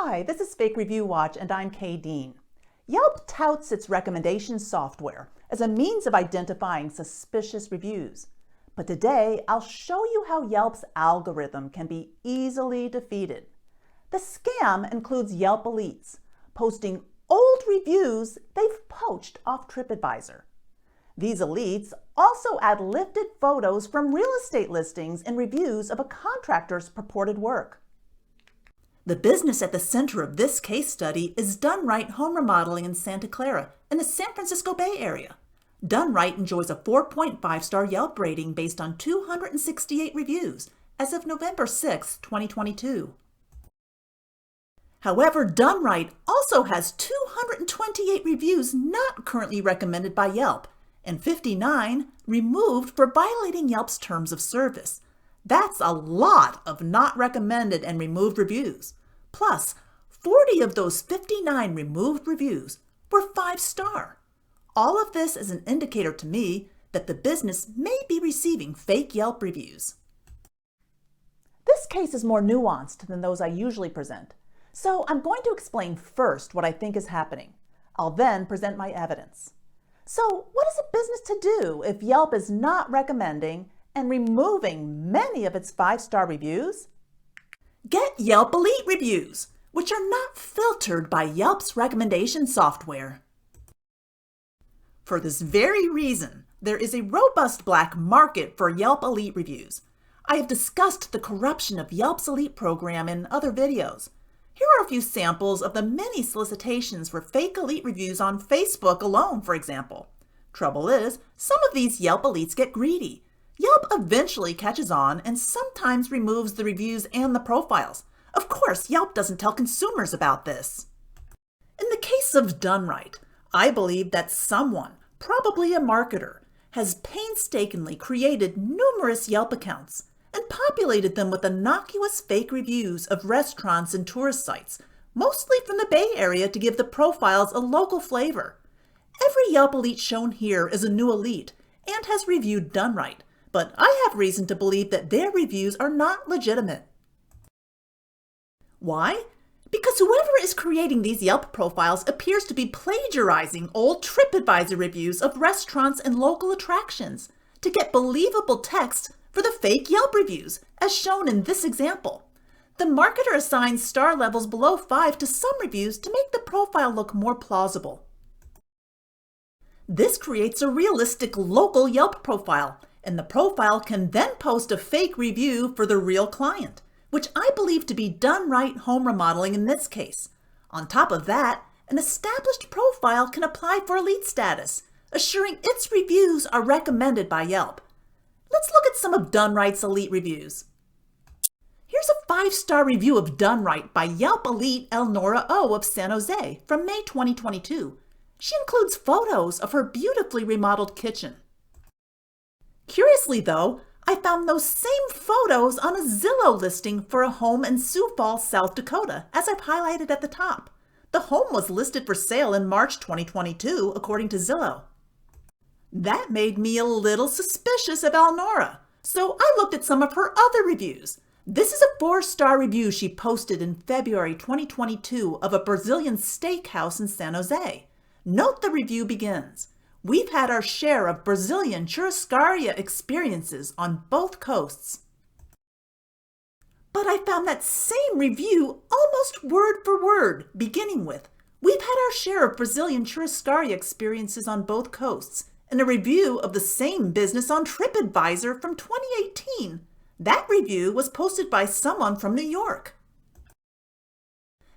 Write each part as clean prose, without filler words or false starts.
Hi, this is Fake Review Watch and I'm Kay Dean. Yelp touts its recommendation software as a means of identifying suspicious reviews. But today, I'll show you how Yelp's algorithm can be easily defeated. The scam includes Yelp elites posting old reviews they've poached off Tripadvisor. These elites also add lifted photos from real estate listings and reviews of a contractor's purported work. The business at the center of this case study is Done Right Home Remodeling in Santa Clara in the San Francisco Bay Area. Done Right enjoys a 4.5-star Yelp rating based on 268 reviews as of November 6, 2022. However, Done Right also has 228 reviews not currently recommended by Yelp and 59 removed for violating Yelp's terms of service. That's a lot of not recommended and removed reviews. Plus, 40 of those 59 removed reviews were 5-star. All of this is an indicator to me that the business may be receiving fake Yelp reviews. This case is more nuanced than those I usually present, so I'm going to explain first what I think is happening. I'll then present my evidence. So, what is a business to do if Yelp is not recommending and removing many of its 5-star reviews? Get Yelp Elite reviews, which are not filtered by Yelp's recommendation software. For this very reason, there is a robust black market for Yelp Elite reviews. I have discussed the corruption of Yelp's Elite program in other videos. Here are a few samples of the many solicitations for fake Elite reviews on Facebook alone, for example. Trouble is, some of these Yelp Elites get greedy. Yelp eventually catches on and sometimes removes the reviews and the profiles. Of course, Yelp doesn't tell consumers about this. In the case of Done Right, I believe that someone, probably a marketer, has painstakingly created numerous Yelp accounts and populated them with innocuous fake reviews of restaurants and tourist sites, mostly from the Bay Area to give the profiles a local flavor. Every Yelp Elite shown here is a new elite and has reviewed Done Right, but I have reason to believe that their reviews are not legitimate. Why? Because whoever is creating these Yelp profiles appears to be plagiarizing old Tripadvisor reviews of restaurants and local attractions to get believable text for the fake Yelp reviews, as shown in this example. The marketer assigns star levels below 5 to some reviews to make the profile look more plausible. This creates a realistic local Yelp profile, and the profile can then post a fake review for the real client, which I believe to be Done Right Home Remodeling in this case. On top of that, an established profile can apply for elite status, assuring its reviews are recommended by Yelp. Let's look at some of Done Right's elite reviews. Here's a 5-star review of Done Right by Yelp elite Elnora O of San Jose from May 2022. She includes photos of her beautifully remodeled kitchen. Curiously though, I found those same photos on a Zillow listing for a home in Sioux Falls, South Dakota, as I've highlighted at the top. The home was listed for sale in March 2022, according to Zillow. That made me a little suspicious of Elnora, so I looked at some of her other reviews. This is a 4-star review she posted in February 2022 of a Brazilian steakhouse in San Jose. Note the review begins, "We've had our share of Brazilian churrascaria experiences on both coasts." But I found that same review almost word for word, beginning with, "We've had our share of Brazilian churrascaria experiences on both coasts," in a review of the same business on Tripadvisor from 2018. That review was posted by someone from New York.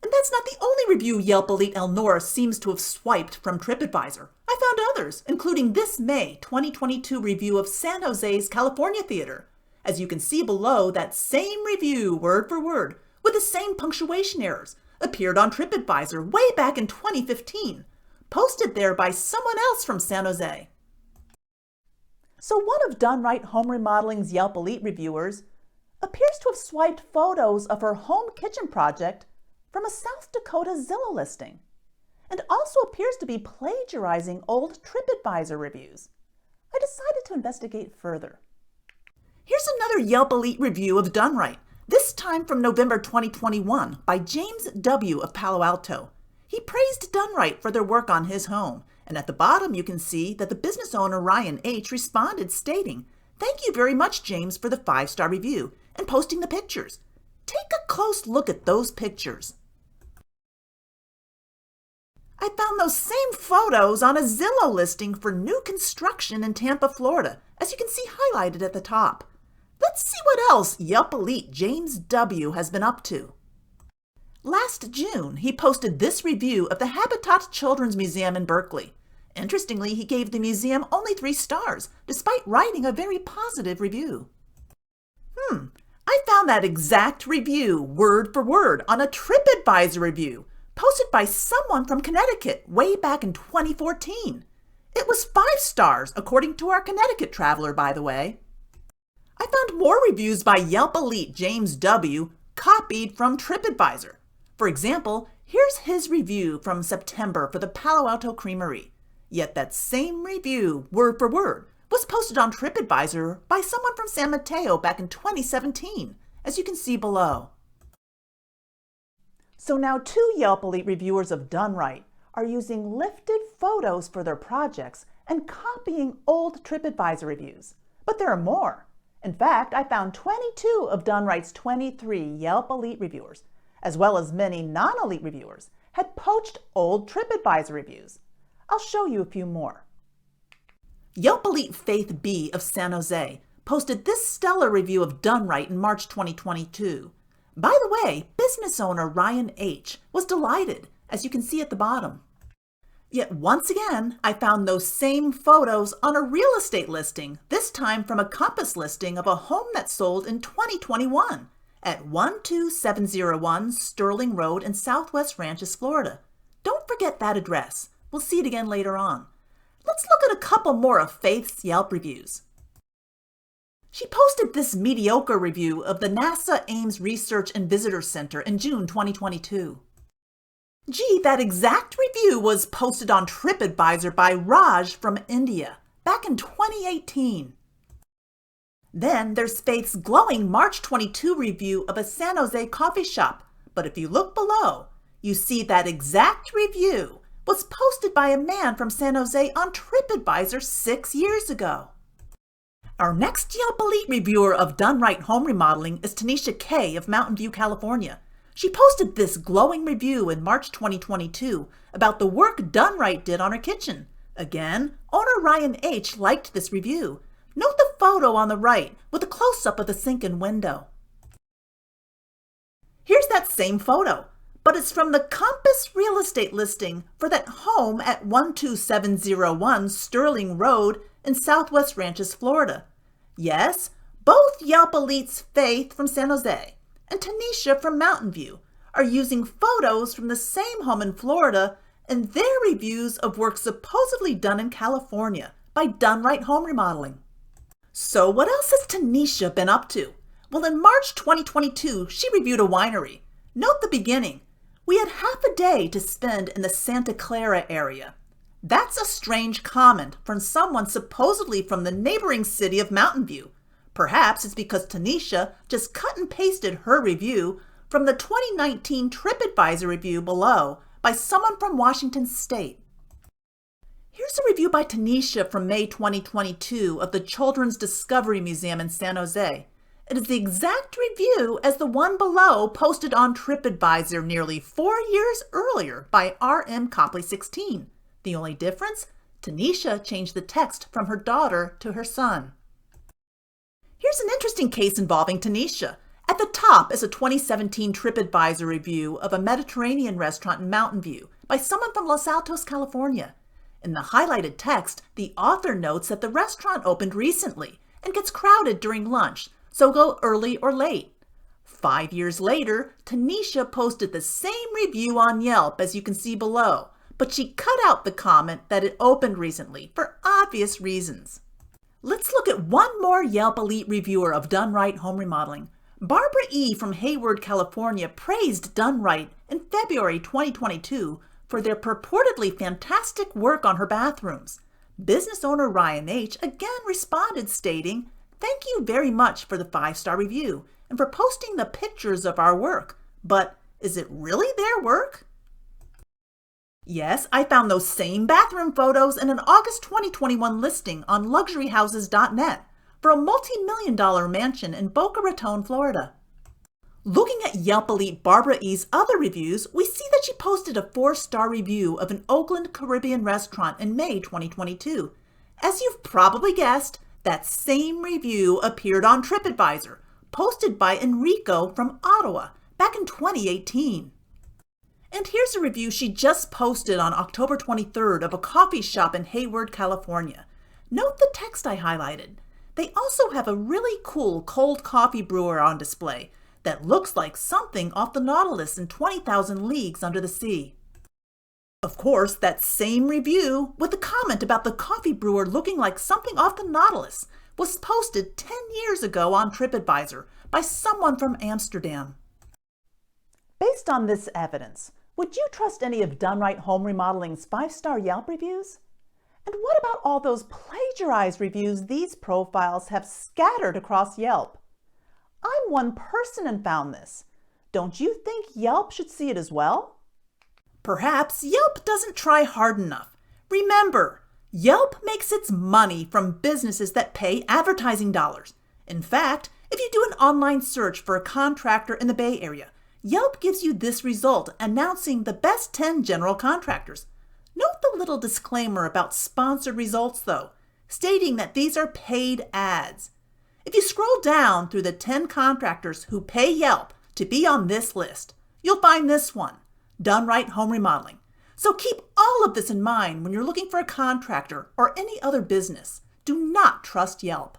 And that's not the only review Yelp elite Elnora seems to have swiped from Tripadvisor. I found others, including this May 2022 review of San Jose's California Theater. As you can see below, that same review, word for word, with the same punctuation errors, appeared on Tripadvisor way back in 2015, posted there by someone else from San Jose. So one of Done Right Home Remodeling's Yelp Elite reviewers appears to have swiped photos of her home kitchen project from a South Dakota Zillow listing, and also appears to be plagiarizing old Tripadvisor reviews. I decided to investigate further. Here's another Yelp Elite review of Done Right. This time from November 2021 by James W. of Palo Alto. He praised Done Right for their work on his home, and at the bottom you can see that the business owner Ryan H. responded stating, "Thank you very much, James, for the 5-star review," and posting the pictures. Take a close look at those pictures. I found those same photos on a Zillow listing for new construction in Tampa, Florida, as you can see highlighted at the top. Let's see what else Yelp elite James W. has been up to. Last June, he posted this review of the Habitat Children's Museum in Berkeley. Interestingly, he gave the museum only 3 stars, despite writing a very positive review. I found that exact review, word for word, on a Tripadvisor review, posted by someone from Connecticut way back in 2014. It was 5 stars, according to our Connecticut traveler, by the way. I found more reviews by Yelp elite James W. copied from Tripadvisor. For example, here's his review from September for the Palo Alto Creamery. Yet that same review, word for word, was posted on Tripadvisor by someone from San Mateo back in 2017, as you can see below. So now 2 Yelp elite reviewers of Done Right are using lifted photos for their projects and copying old Tripadvisor reviews. But there are more. In fact, I found 22 of Done Right's 23 Yelp elite reviewers, as well as many non-elite reviewers, had poached old Tripadvisor reviews. I'll show you a few more. Yelp elite Faith B of San Jose posted this stellar review of Done Right in March 2022. By the way, business owner Ryan H. was delighted, as you can see at the bottom. Yet once again, I found those same photos on a real estate listing, this time from a Compass listing of a home that sold in 2021 at 12701 Sterling Road in Southwest Ranches, Florida. Don't forget that address. We'll see it again later on. Let's look at a couple more of Faith's Yelp reviews. She posted this mediocre review of the NASA Ames Research and Visitor Center in June 2022. Gee, that exact review was posted on Tripadvisor by Raj from India back in 2018. Then there's Faith's glowing March 22 review of a San Jose coffee shop. But if you look below, you see that exact review was posted by a man from San Jose on Tripadvisor 6 years ago. Our next Yelp elite reviewer of Done Right Home Remodeling is Tanisha K. of Mountain View, California. She posted this glowing review in March 2022 about the work Done Right did on her kitchen. Again, owner Ryan H. liked this review. Note the photo on the right with a close-up of the sink and window. Here's that same photo, but it's from the Compass real estate listing for that home at 12701 Sterling Road in Southwest Ranches, Florida. Yes, both Yelp elites Faith from San Jose and Tanisha from Mountain View are using photos from the same home in Florida in their reviews of work supposedly done in California by Done Right Home Remodeling. So what else has Tanisha been up to? Well, in March 2022, she reviewed a winery. Note the beginning. We had half a day to spend in the Santa Clara area. That's a strange comment from someone supposedly from the neighboring city of Mountain View. Perhaps it's because Tanisha just cut and pasted her review from the 2019 Tripadvisor review below by someone from Washington State. Here's a review by Tanisha from May 2022 of the Children's Discovery Museum in San Jose. It is the exact review as the one below posted on Tripadvisor nearly 4 years earlier by R.M. Copley 16. The only difference? Tanisha changed the text from her daughter to her son. Here's an interesting case involving Tanisha. At the top is a 2017 Tripadvisor review of a Mediterranean restaurant in Mountain View by someone from Los Altos, California. In the highlighted text, the author notes that the restaurant opened recently and gets crowded during lunch, so go early or late. 5 years later, Tanisha posted the same review on Yelp as you can see below, but she cut out the comment that it opened recently for obvious reasons. Let's look at one more Yelp elite reviewer of Done Right Home Remodeling. Barbara E. from Hayward, California praised Done Right in February 2022 for their purportedly fantastic work on her bathrooms. Business owner Ryan H. again responded stating, "Thank you very much for the 5-star review and for posting the pictures of our work. But is it really their work? Yes, I found those same bathroom photos in an August 2021 listing on luxuryhouses.net for a multi-million-dollar mansion in Boca Raton, Florida. Looking at Yelp elite Barbara E.'s other reviews, we see that she posted a 4-star review of an Oakland Caribbean restaurant in May 2022. As you've probably guessed, that same review appeared on Tripadvisor, posted by Enrico from Ottawa back in 2018. And here's a review she just posted on October 23rd of a coffee shop in Hayward, California. Note the text I highlighted. They also have a really cool cold coffee brewer on display that looks like something off the Nautilus in 20,000 Leagues Under the Sea. Of course, that same review, with a comment about the coffee brewer looking like something off the Nautilus, was posted 10 years ago on Tripadvisor by someone from Amsterdam. Based on this evidence, would you trust any of Done Right Home Remodeling's 5-star Yelp reviews? And what about all those plagiarized reviews these profiles have scattered across Yelp? I'm one person and found this. Don't you think Yelp should see it as well? Perhaps Yelp doesn't try hard enough. Remember, Yelp makes its money from businesses that pay advertising dollars. In fact, if you do an online search for a contractor in the Bay Area, Yelp gives you this result announcing the best 10 general contractors. Note the little disclaimer about sponsored results though, stating that these are paid ads. If you scroll down through the 10 contractors who pay Yelp to be on this list, you'll find this one, Done Right Home Remodeling. So keep all of this in mind when you're looking for a contractor or any other business. Do not trust Yelp.